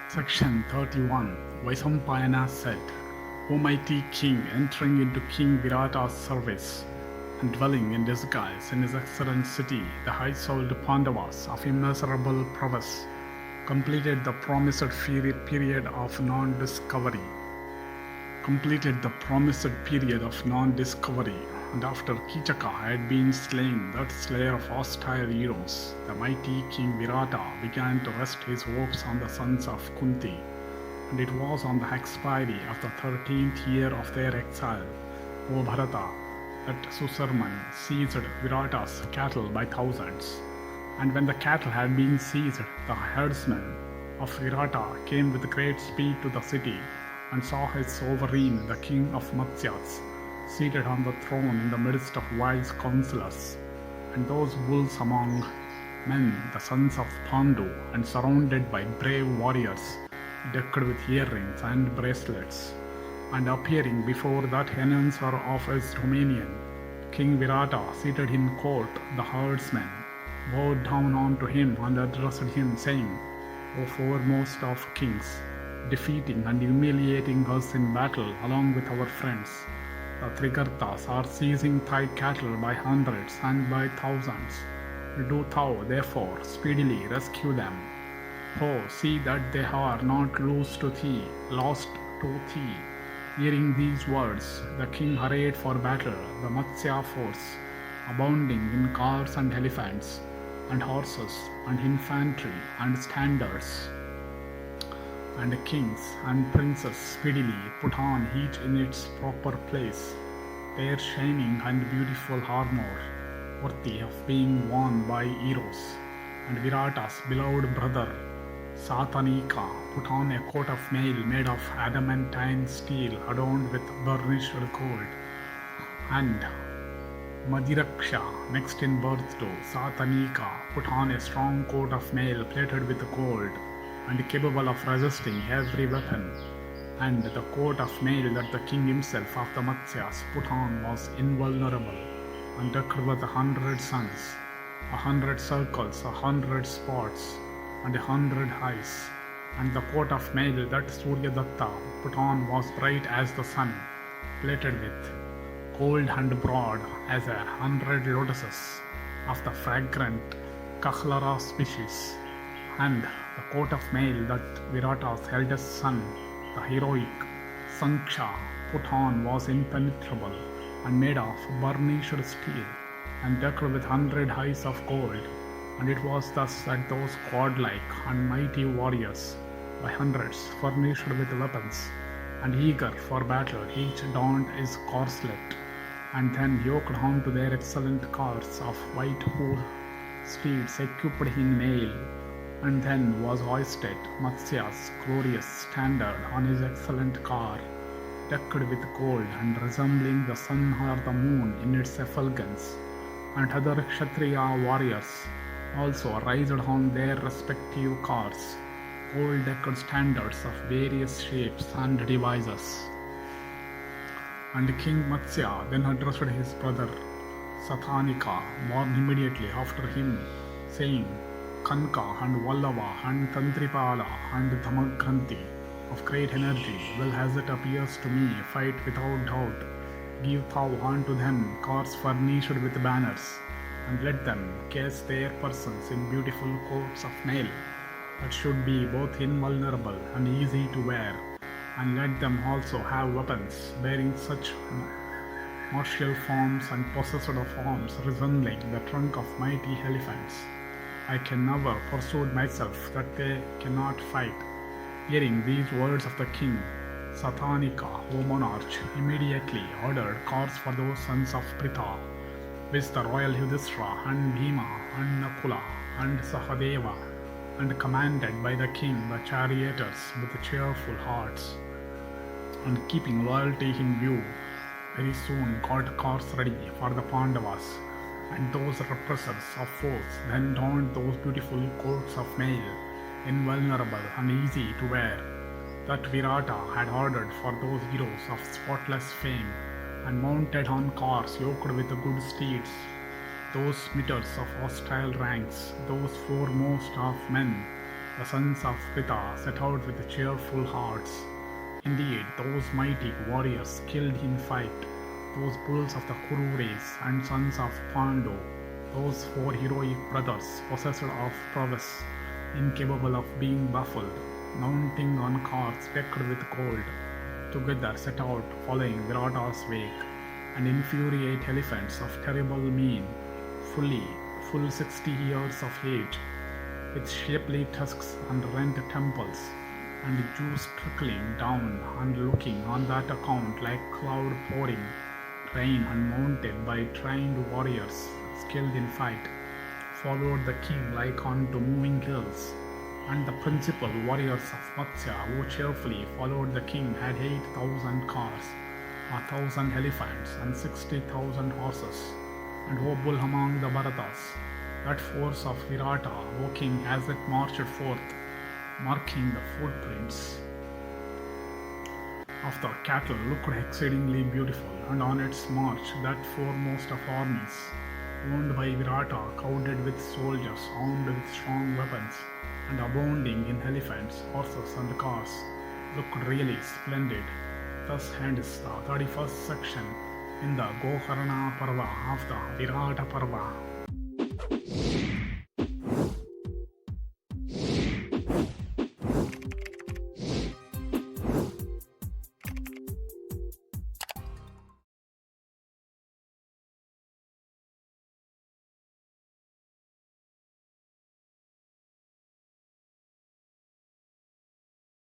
Section 31. Vaisampayana said, O mighty king, entering into King Virata's service and dwelling in disguise in his excellent city, the high-souled Pandavas of immeasurable prowess completed the promised period of non-discovery. And after Kichaka had been slain, that slayer of hostile heroes, the mighty King Virata began to rest his hopes on the sons of Kunti. And it was on the expiry of the 13th year of their exile, O Bharata, that Suserman seized Virata's cattle by thousands. And when the cattle had been seized, the herdsmen of Virata came with great speed to the city and saw his sovereign, the king of Matsyas, seated on the throne in the midst of wise counselors, and those bulls among men, the sons of Pandu, and surrounded by brave warriors, decked with earrings and bracelets. And appearing before that enhancer of his dominion, King Virata, seated in court, the herdsmen bowed down unto him and addressed him, saying, O foremost of kings, defeating and humiliating us in battle along with our friends, the Trigartas are seizing thy cattle by hundreds and by thousands. Do thou, therefore, speedily rescue them. Oh, see that they are not lost to thee. Hearing these words, the king hurried for battle, the Matsya force, abounding in cars and elephants, and horses, and infantry, and standards. And kings and princes speedily put on each in its proper place their shining and beautiful armor, worthy of being worn by heroes. And Virata's beloved brother Satanika put on a coat of mail made of adamantine steel adorned with burnished gold. And Madiraksha, next in birth to Satanika, put on a strong coat of mail plated with gold and capable of resisting every weapon. And the coat of mail that the king himself of the Matsyas put on was invulnerable, and decked with 100 suns, 100 circles, 100 spots, and 100 eyes. And the coat of mail that Suryadatta put on was bright as the sun, plated with gold and broad as 100 lotuses of the fragrant Kahlara species. And the coat of mail that Virata's eldest son, the heroic Sanksha, put on was impenetrable and made of burnished steel and decked with 100 eyes of gold. And it was thus that those godlike and mighty warriors, by hundreds, furnished with weapons and eager for battle, each donned his corslet, and then yoked on to their excellent cars of white wool steeds equipped in mail, and then was hoisted Matsya's glorious standard on his excellent car, decked with gold and resembling the sun or the moon in its effulgence. And other Kshatriya warriors also raised on their respective cars gold-decked standards of various shapes and devices. And King Matsya then addressed his brother Satanika, born immediately after him, saying, Kanka and Vallava and Tantripala and Dhamagranti, of great energy, well as it appears to me, fight without doubt. Give thou unto them cars furnished with banners, and let them case their persons in beautiful coats of mail, that should be both invulnerable and easy to wear, and let them also have weapons bearing such martial forms and possessed of arms resembling the trunk of mighty elephants. I can never persuade myself that they cannot fight. Hearing these words of the king, Satanika, O monarch, immediately ordered cars for those sons of Pritha, which the royal Yudhishthira and Bhima and Nakula and Sahadeva, and commanded by the king the charioteers with cheerful hearts. And keeping loyalty in view, very soon got cars ready for the Pandavas, and those repressors of foes then donned those beautiful coats of mail, invulnerable and easy to wear, that Virata had ordered for those heroes of spotless fame, and mounted on cars yoked with good steeds, those smitters of hostile ranks, those foremost of men, The sons of Pita set out with cheerful hearts. Indeed, those mighty warriors skilled in fight, those bulls of the Kuru race and sons of Pandu, those four heroic brothers possessed of prowess, incapable of being baffled, mounting on cars decked with gold, together set out following Virata's wake, and infuriate elephants of terrible mien, full 60 years of age, with shapely tusks and rent temples, and juice trickling down and looking on that account like cloud pouring rain, and mounted by trained warriors skilled in fight, followed the king like unto moving hills. And the principal warriors of Matsya, who cheerfully followed the king, had 8,000 cars, 1,000 elephants, and 60,000 horses. And O bull among the Bharatas, that force of Virata, O king, as it marched forth, marking the footprints of the cattle, looked exceedingly beautiful, and on its march that foremost of armies, owned by Virata, crowded with soldiers armed with strong weapons, and abounding in elephants, horses, and cars, looked really splendid. Thus ends the 31st section in the Go-harana Parva of the Virata Parva.